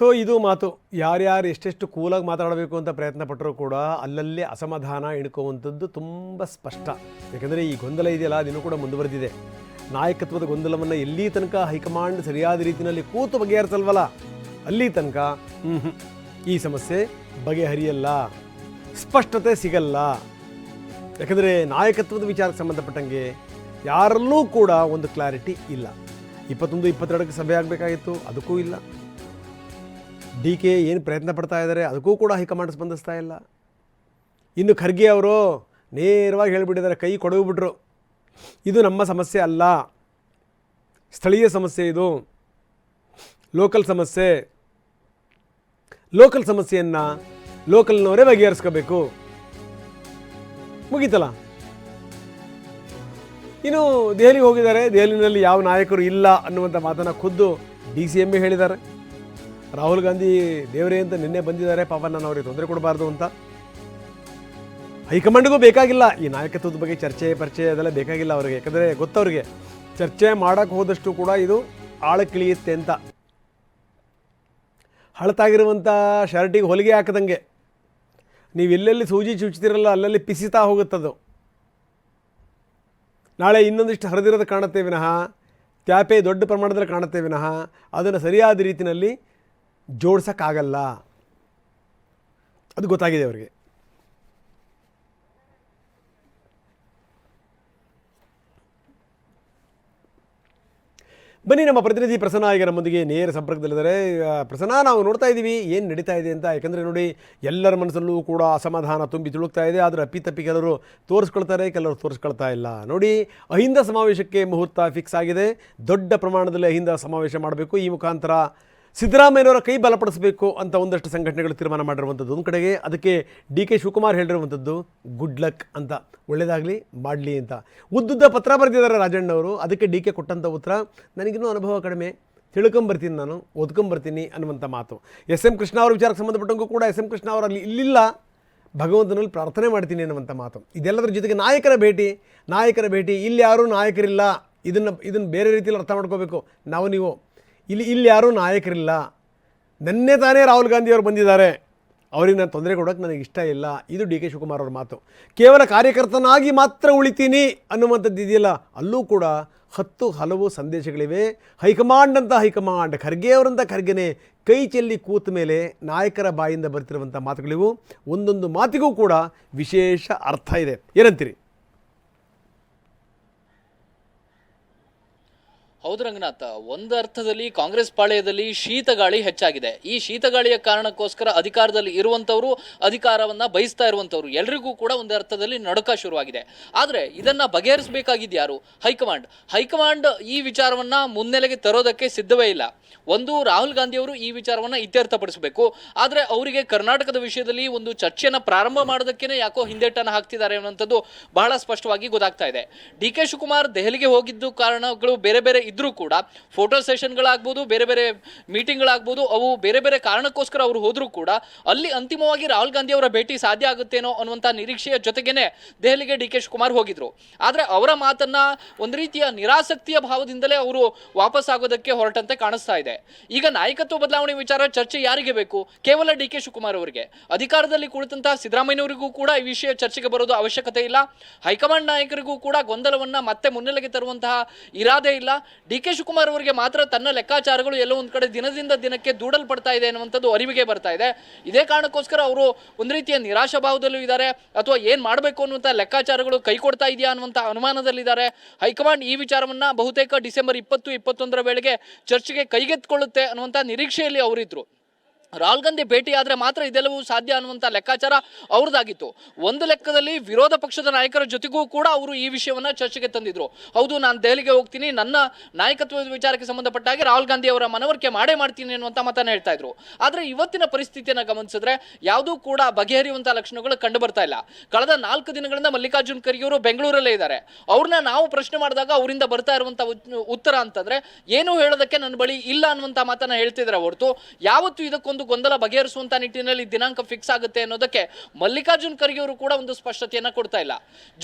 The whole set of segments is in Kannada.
ಸೊ ಇದು ಮಾತು. ಯಾರ್ಯಾರು ಎಷ್ಟೆಷ್ಟು ಕೂಲಾಗಿ ಮಾತಾಡಬೇಕು ಅಂತ ಪ್ರಯತ್ನ ಪಟ್ಟರೂ ಕೂಡ ಅಲ್ಲಲ್ಲಿ ಅಸಮಾಧಾನ ಇಣ್ಕೋವಂಥದ್ದು ತುಂಬ ಸ್ಪಷ್ಟ. ಯಾಕೆಂದರೆ ಈ ಗೊಂದಲ ಇದೆಯಲ್ಲ, ಅದಿನ್ನೂ ಕೂಡ ಮುಂದುವರೆದಿದೆ. ನಾಯಕತ್ವದ ಗೊಂದಲವನ್ನು ಎಲ್ಲಿ ತನಕ ಹೈಕಮಾಂಡ್ ಸರಿಯಾದ ರೀತಿಯಲ್ಲಿ ಕೂತು ಬಗೆಹರಿಸಲ್ವಲ್ಲ, ಅಲ್ಲಿ ತನಕ ಈ ಸಮಸ್ಯೆ ಬಗೆಹರಿಯಲ್ಲ, ಸ್ಪಷ್ಟತೆ ಸಿಗಲ್ಲ. ಯಾಕಂದರೆ ನಾಯಕತ್ವದ ವಿಚಾರಕ್ಕೆ ಸಂಬಂಧಪಟ್ಟಂಗೆ ಯಾರಲ್ಲೂ ಕೂಡ ಒಂದು ಕ್ಲಾರಿಟಿ ಇಲ್ಲ. 21-22ಕ್ಕೆ ಸಭೆ ಆಗಬೇಕಾಗಿತ್ತು, ಅದಕ್ಕೂ ಇಲ್ಲ. ಡಿ ಕೆ ಏನು ಪ್ರಯತ್ನ ಪಡ್ತಾ ಇದ್ದಾರೆ, ಅದಕ್ಕೂ ಕೂಡ ಹೈಕಮಾಂಡ್ ಸ್ಪಂದಿಸ್ತಾ ಇಲ್ಲ. ಇನ್ನು ಖರ್ಗೆ ಅವರು ನೇರವಾಗಿ ಹೇಳಿಬಿಟ್ಟಿದ್ದಾರೆ, ಕೈ ಕೊಡೋಗ್ಬಿಟ್ರು, ಇದು ನಮ್ಮ ಸಮಸ್ಯೆ ಅಲ್ಲ, ಸ್ಥಳೀಯ ಸಮಸ್ಯೆ, ಇದು ಲೋಕಲ್ ಸಮಸ್ಯೆ, ಲೋಕಲ್ ಸಮಸ್ಯೆಯನ್ನು ಲೋಕಲ್ನವರೇ ಬಗೆಹರಿಸ್ಕೋಬೇಕು, ಮುಗೀತಲ್ಲ. ಇನ್ನು ದೆಹಲಿಗೆ ಹೋಗಿದ್ದಾರೆ, ದೆಹಲಿನಲ್ಲಿ ಯಾವ ನಾಯಕರು ಇಲ್ಲ ಅನ್ನುವಂಥ ಮಾತನ್ನು ಖುದ್ದು DCM ಹೇಳಿದ್ದಾರೆ. ರಾಹುಲ್ ಗಾಂಧಿ ದೇವರೇ ಅಂತ ನಿನ್ನೆ ಬಂದಿದ್ದಾರೆ, ಪಾಪ ನಾನು ಅವ್ರಿಗೆ ತೊಂದರೆ ಕೊಡಬಾರ್ದು ಅಂತ. ಹೈಕಮಾಂಡ್ಗೂ ಬೇಕಾಗಿಲ್ಲ ಈ ನಾಯಕತ್ವದ ಬಗ್ಗೆ ಚರ್ಚೆ ಪರಿಚಯ ಅದೆಲ್ಲ ಬೇಕಾಗಿಲ್ಲ ಅವರಿಗೆ. ಯಾಕಂದರೆ ಗೊತ್ತವ್ರಿಗೆ ಚರ್ಚೆ ಮಾಡೋಕ್ಕೆ ಹೋದಷ್ಟು ಕೂಡ ಇದು ಆಳಕ್ಕಿಳಿಯುತ್ತೆ ಅಂತ. ಹಳತಾಗಿರುವಂಥ ಶರ್ಟಿಗೆ ಹೊಲಿಗೆ ಹಾಕದಂಗೆ ನೀವು ಎಲ್ಲೆಲ್ಲಿ ಸೂಜಿ ಚುಚ್ತಿರಲ್ಲ ಅಲ್ಲಲ್ಲಿ ಪಿಸಿತಾ ಹೋಗುತ್ತದು. ನಾಳೆ ಇನ್ನೊಂದಿಷ್ಟು ಹರಿದಿರೋದು ಕಾಣುತ್ತೆ ವಿನಃ, ತ್ಯಾಪೆ ದೊಡ್ಡ ಪ್ರಮಾಣದಲ್ಲಿ ಕಾಣುತ್ತೆ ವಿನಃ ಅದನ್ನು ಸರಿಯಾದ ರೀತಿಯಲ್ಲಿ ಜೋಡ್ಸೋಕ್ಕಾಗಲ್ಲ. ಅದು ಗೊತ್ತಾಗಿದೆ ಅವರಿಗೆ. ಬನ್ನಿ, ನಮ್ಮ ಪ್ರತಿನಿಧಿ ಪ್ರಸನ್ನ ಈಗ ನಮ್ಮೊಂದಿಗೆ ನೇರ ಸಂಪರ್ಕದಲ್ಲಿದ್ದಾರೆ. ಪ್ರಸನ್ನ, ನಾವು ನೋಡ್ತಾ ಇದ್ದೀವಿ ಏನು ನಡೀತಾ ಇದೆ ಅಂತ. ಯಾಕಂದರೆ ನೋಡಿ, ಎಲ್ಲರ ಮನಸ್ಸಲ್ಲೂ ಕೂಡ ಅಸಮಾಧಾನ ತುಂಬಿ ತುಳುಕ್ತಾ ಇದೆ. ಆದರೆ ಅಪ್ಪಿತಪ್ಪಿ ಕೆಲವರು ತೋರಿಸ್ಕೊಳ್ತಾರೆ, ಕೆಲವರು ತೋರಿಸ್ಕೊಳ್ತಾ ಇಲ್ಲ. ನೋಡಿ, ಅಹಿಂದ ಸಮಾವೇಶಕ್ಕೆ ಮುಹೂರ್ತ ಫಿಕ್ಸ್ ಆಗಿದೆ. ದೊಡ್ಡ ಪ್ರಮಾಣದಲ್ಲಿ ಅಹಿಂದ ಸಮಾವೇಶ ಮಾಡಬೇಕು, ಈ ಮುಖಾಂತರ ಸಿದ್ದರಾಮಯ್ಯನವರ ಕೈ ಬಲಪಡಿಸಬೇಕು ಅಂತ ಒಂದಷ್ಟು ಸಂಘಟನೆಗಳು ತೀರ್ಮಾನ ಮಾಡಿರುವಂಥದ್ದು ಒಂದು ಕಡೆಗೆ. ಅದಕ್ಕೆ DK ಶಿವಕುಮಾರ್ ಹೇಳಿರುವಂಥದ್ದು ಗುಡ್ ಲಕ್ ಅಂತ, ಒಳ್ಳೆಯದಾಗಲಿ ಮಾಡಲಿ ಅಂತ. ಉದ್ದುದ್ದ ಪತ್ರ ಬರೆದಿದ್ದಾರೆ ರಾಜಣ್ಣವರು. ಅದಕ್ಕೆ DK ಕೊಟ್ಟಂಥ ಉತ್ತರ, ನನಗಿನ್ನೂ ಅನುಭವ ಕಡಿಮೆ, ತಿಳ್ಕೊಂಬರ್ತೀನಿ, ನಾನು ಓದ್ಕೊಂಬರ್ತೀನಿ ಅನ್ನುವಂಥ ಮಾತು. SM ಕೃಷ್ಣ ಅವ್ರ ವಿಚಾರಕ್ಕೆ ಸಂಬಂಧಪಟ್ಟಂಗೂ ಕೂಡ SM ಕೃಷ್ಣ ಅವರಲ್ಲಿ ಇಲ್ಲಿಲ್ಲ, ಭಗವಂತನಲ್ಲಿ ಪ್ರಾರ್ಥನೆ ಮಾಡ್ತೀನಿ ಅನ್ನುವಂಥ ಮಾತು. ಇದೆಲ್ಲದರ ಜೊತೆಗೆ ನಾಯಕರ ಭೇಟಿ ಇಲ್ಲಿ ಯಾರೂ ನಾಯಕರಿಲ್ಲ. ಇದನ್ನು ಬೇರೆ ರೀತಿಯಲ್ಲಿ ಅರ್ಥ ಮಾಡ್ಕೋಬೇಕು ನೀವು. ಇಲ್ಲಿ ಯಾರೂ ನಾಯಕರಿಲ್ಲ. ನನ್ನೇ ತಾನೇ ರಾಹುಲ್ ಗಾಂಧಿ ಅವರು ಬಂದಿದ್ದಾರೆ, ಅವ್ರಿಗೆ ನಾನು ತೊಂದರೆ ಕೊಡೋಕ್ಕೆ ನನಗೆ ಇಷ್ಟ ಇಲ್ಲ. ಇದು DK ಶಿವಕುಮಾರ್ ಅವ್ರ ಮಾತು. ಕೇವಲ ಕಾರ್ಯಕರ್ತನಾಗಿ ಮಾತ್ರ ಉಳಿತೀನಿ ಅನ್ನುವಂಥದ್ದು ಇದೆಯಲ್ಲ, ಅಲ್ಲೂ ಕೂಡ ಹಲವು ಸಂದೇಶಗಳಿವೆ. ಹೈಕಮಾಂಡ್ ಖರ್ಗೆ ಅವರಂಥ ಖರ್ಗೆನೇ ಕೈ ಚೆಲ್ಲಿ ಕೂತ ಮೇಲೆ ನಾಯಕರ ಬಾಯಿಂದ ಬರ್ತಿರುವಂಥ ಮಾತುಗಳಿವು. ಒಂದೊಂದು ಮಾತಿಗೂ ಕೂಡ ವಿಶೇಷ ಅರ್ಥ ಇದೆ. ಏನಂತೀರಿ? ಹೌದು ರಂಗನಾಥ, ಒಂದು ಅರ್ಥದಲ್ಲಿ ಕಾಂಗ್ರೆಸ್ ಪಾಳೆಯದಲ್ಲಿ ಶೀತಗಾಳಿ ಹೆಚ್ಚಾಗಿದೆ. ಈ ಶೀತಗಾಳಿಯ ಕಾರಣಕ್ಕೋಸ್ಕರ ಅಧಿಕಾರದಲ್ಲಿ ಇರುವಂಥವರು, ಅಧಿಕಾರವನ್ನ ಬಯಸ್ತಾ ಇರುವಂಥವ್ರು ಎಲ್ರಿಗೂ ಕೂಡ ಒಂದು ಅರ್ಥದಲ್ಲಿ ನಡುಕ ಶುರುವಾಗಿದೆ. ಆದರೆ ಇದನ್ನ ಬಗೆಹರಿಸಬೇಕಾಗಿದ್ದು ಯಾರು? ಹೈಕಮಾಂಡ್ ಈ ವಿಚಾರವನ್ನ ಮುನ್ನೆಲೆಗೆ ತರೋದಕ್ಕೆ ಸಿದ್ಧವೇ ಇಲ್ಲ. ಒಂದು, ರಾಹುಲ್ ಗಾಂಧಿ ಅವರು ಈ ವಿಚಾರವನ್ನ ಇತ್ಯರ್ಥಪಡಿಸಬೇಕು. ಆದರೆ ಅವರಿಗೆ ಕರ್ನಾಟಕದ ವಿಷಯದಲ್ಲಿ ಒಂದು ಚರ್ಚೆಯನ್ನ ಪ್ರಾರಂಭ ಮಾಡೋದಕ್ಕೇನೆ ಯಾಕೋ ಹಿಂದೇಟನ್ನು ಹಾಕ್ತಿದ್ದಾರೆ ಅನ್ನುವಂಥದ್ದು ಬಹಳ ಸ್ಪಷ್ಟವಾಗಿ ಗೊತ್ತಾಗ್ತಾ ಇದೆ. DK ಶಿವಕುಮಾರ್ ದೆಹಲಿಗೆ ಹೋಗಿದ್ದು ಕಾರಣಗಳು ಬೇರೆ ಬೇರೆ ಇದ್ರೂ ಕೂಡ, ಫೋಟೋ ಸೆಷನ್ಗಳಾಗ್ಬೋದು, ಬೇರೆ ಬೇರೆ ಮೀಟಿಂಗ್ಗಳಾಗ್ಬೋದು, ಅವು ಬೇರೆ ಬೇರೆ ಕಾರಣಕ್ಕೋಸ್ಕರ ಅವರು ಹೋದ್ರೂ ಕೂಡ ಅಲ್ಲಿ ಅಂತಿಮವಾಗಿ ರಾಹುಲ್ ಗಾಂಧಿ ಅವರ ಭೇಟಿ ಸಾಧ್ಯ ಆಗುತ್ತೇನೋ ಅನ್ನುವಂಥ ನಿರೀಕ್ಷೆಯ ಜೊತೆಗೇನೆ ದೆಹಲಿಗೆ DK ಶಿವಕುಮಾರ್ ಹೋಗಿದ್ರು. ಆದರೆ ಅವರ ಮಾತನ್ನ ಒಂದು ರೀತಿಯ ನಿರಾಸಕ್ತಿಯ ಭಾವದಿಂದಲೇ ಅವರು ವಾಪಸ್ ಆಗೋದಕ್ಕೆ ಹೊರಟಂತೆ ಕಾಣಿಸ್ತಾ ಇದೆ. ಈಗ ನಾಯಕತ್ವ ಬದಲಾವಣೆ ವಿಚಾರ ಚರ್ಚೆ ಯಾರಿಗೆ ಬೇಕು? ಕೇವಲ DK ಶಿವಕುಮಾರ್ ಅವರಿಗೆ. ಅಧಿಕಾರದಲ್ಲಿ ಕುಳಿತಂತಹ ಸಿದ್ದರಾಮಯ್ಯನವರಿಗೂ ಕೂಡ ಈ ವಿಷಯ ಚರ್ಚೆಗೆ ಬರೋದು ಅವಶ್ಯಕತೆ ಇಲ್ಲ. ಹೈಕಮಾಂಡ್ ನಾಯಕರಿಗೂ ಕೂಡ ಗೊಂದಲವನ್ನ ಮತ್ತೆ ಮುನ್ನೆಲೆಗೆ ತರುವಂತಹ ಇರಾದೆ ಇಲ್ಲ. DK ಶಿವಕುಮಾರ್ ಅವರಿಗೆ ಮಾತ್ರ ತನ್ನ ಲೆಕ್ಕಾಚಾರಗಳು ಎಲ್ಲೋ ಒಂದು ಕಡೆ ದಿನದಿಂದ ದಿನಕ್ಕೆ ದೂಡಲ್ಪಡ್ತಾ ಇದೆ ಅನ್ನುವಂಥದ್ದು ಅರಿವಿಗೆ ಬರ್ತಾ ಇದೆ. ಇದೇ ಕಾರಣಕ್ಕೋಸ್ಕರ ಅವರು ಒಂದು ರೀತಿಯ ನಿರಾಶಾ ಭಾವದಲ್ಲೂ ಇದ್ದಾರೆ, ಅಥವಾ ಏನ್ ಮಾಡಬೇಕು ಅನ್ನುವಂಥ ಲೆಕ್ಕಾಚಾರಗಳು ಕೈ ಕೊಡ್ತಾ ಇದೆಯಾ ಅನ್ನುವಂಥ ಅನುಮಾನದಲ್ಲಿದ್ದಾರೆ. ಹೈಕಮಾಂಡ್ ಈ ವಿಚಾರವನ್ನ ಬಹುತೇಕ ಡಿಸೆಂಬರ್ 20-21 ವೇಳೆಗೆ ಚರ್ಚೆಗೆ ಕೈಗೆತ್ತಿಕೊಳ್ಳುತ್ತೆ ಅನ್ನುವಂಥ ನಿರೀಕ್ಷೆಯಲ್ಲಿ ಅವರಿದ್ರು. ರಾಹುಲ್ ಗಾಂಧಿ ಭೇಟಿ ಆದರೆ ಮಾತ್ರ ಇದೆಲ್ಲವೂ ಸಾಧ್ಯ ಅನ್ನುವಂಥ ಲೆಕ್ಕಾಚಾರ ಅವ್ರದ್ದಾಗಿತ್ತು. ಒಂದು ಲೆಕ್ಕದಲ್ಲಿ ವಿರೋಧ ಪಕ್ಷದ ನಾಯಕರ ಜೊತೆಗೂ ಕೂಡ ಅವರು ಈ ವಿಷಯವನ್ನ ಚರ್ಚೆಗೆ ತಂದಿದ್ರು. ಹೌದು, ನಾನು ದೆಹಲಿಗೆ ಹೋಗ್ತೀನಿ, ನನ್ನ ನಾಯಕತ್ವದ ವಿಚಾರಕ್ಕೆ ಸಂಬಂಧಪಟ್ಟ ಹಾಗೆ ರಾಹುಲ್ ಗಾಂಧಿ ಅವರ ಮನವರಿಕೆ ಮಾಡೇ ಮಾಡ್ತೀನಿ ಅನ್ನುವಂಥ ಮಾತನ್ನ ಹೇಳ್ತಾ ಇದ್ರು. ಆದರೆ ಇವತ್ತಿನ ಪರಿಸ್ಥಿತಿಯನ್ನು ಗಮನಿಸಿದ್ರೆ ಯಾವುದೂ ಕೂಡ ಬಗೆಹರಿಯುವಂಥ ಲಕ್ಷಣಗಳು ಕಂಡು ಬರ್ತಾ ಇಲ್ಲ. ಕಳೆದ 4 ದಿನಗಳಿಂದ ಮಲ್ಲಿಕಾರ್ಜುನ್ ಖರ್ಗೆ ಅವರು ಬೆಂಗಳೂರಲ್ಲೇ ಇದ್ದಾರೆ. ಅವ್ರನ್ನ ನಾವು ಪ್ರಶ್ನೆ ಮಾಡಿದಾಗ ಅವರಿಂದ ಬರ್ತಾ ಇರುವಂಥ ಉತ್ತರ ಅಂತಂದ್ರೆ ಏನೂ ಹೇಳೋದಕ್ಕೆ ನನ್ನ ಬಳಿ ಇಲ್ಲ ಅನ್ನುವಂಥ ಮಾತನ್ನ ಹೇಳ್ತಿದ್ದಾರೆ ಹೊರತು ಯಾವತ್ತೂ ಇದಕ್ಕೊಂದು ಒಂದು ಗೊಂದಲ ಬಗೆಹರಿಸುವಂತ ನಿಟ್ಟಿನಲ್ಲಿ ದಿನಾಂಕ ಫಿಕ್ಸ್ ಆಗುತ್ತೆ ಅನ್ನೋದಕ್ಕೆ ಮಲ್ಲಿಕಾರ್ಜುನ್ ಖರ್ಗೆ ಅವರು ಕೂಡ ಒಂದು ಸ್ಪಷ್ಟತೆಯನ್ನ ಕೊಡ್ತಾ ಇಲ್ಲ.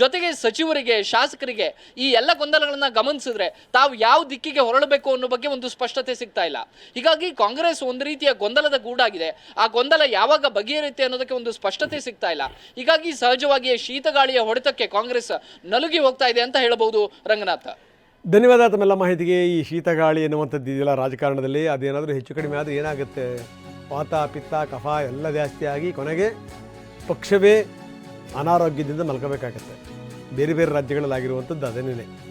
ಜೊತೆಗೆ ಸಚಿವರಿಗೆ, ಶಾಸಕರಿಗೆ ಈ ಎಲ್ಲ ಗೊಂದಲಗಳನ್ನ ಗಮನಿಸಿದ್ರೆ ತಾವು ಯಾವ ದಿಕ್ಕಿಗೆ ಹೊರಡಬೇಕು ಅನ್ನೋ ಬಗ್ಗೆ ಒಂದು ಸ್ಪಷ್ಟತೆ ಸಿಗ್ತಾ ಇಲ್ಲ. ಹೀಗಾಗಿ ಕಾಂಗ್ರೆಸ್ ಒಂದು ರೀತಿಯ ಗೊಂದಲದ ಗೂಡಾಗಿದೆ. ಆ ಗೊಂದಲ ಯಾವಾಗ ಬಗೆಹರಿಯುತ್ತೆ ಅನ್ನೋದಕ್ಕೆ ಒಂದು ಸ್ಪಷ್ಟತೆ ಸಿಗ್ತಾ ಇಲ್ಲ. ಹೀಗಾಗಿ ಸಹಜವಾಗಿಯೇ ಶೀತಗಾಳಿಯ ಹೊಡೆತಕ್ಕೆ ಕಾಂಗ್ರೆಸ್ ನಲುಗಿ ಹೋಗ್ತಾ ಇದೆ ಅಂತ ಹೇಳಬಹುದು. ರಂಗನಾಥ್, ಧನ್ಯವಾದ ತಮ್ಮೆಲ್ಲ ಮಾಹಿತಿಗೆ. ಈ ಶೀತಗಾಳಿ ಎನ್ನುವಂಥದ್ದು ಇದೆಯಲ್ಲ ರಾಜಕಾರಣದಲ್ಲಿ, ಅದೇನಾದರೂ ಹೆಚ್ಚು ಕಡಿಮೆ ಆದರೆ ಏನಾಗುತ್ತೆ? ವಾತ, ಪಿತ್ತ, ಕಫ ಎಲ್ಲ ಜಾಸ್ತಿ ಆಗಿ ಕೊನೆಗೆ ಪಕ್ಷವೇ ಅನಾರೋಗ್ಯದಿಂದ ಮಲ್ಕೋಬೇಕಾಗತ್ತೆ. ಬೇರೆ ಬೇರೆ ರಾಜ್ಯಗಳಲ್ಲಿ ಆಗಿರುವಂಥದ್ದು ಅದೇನೇ.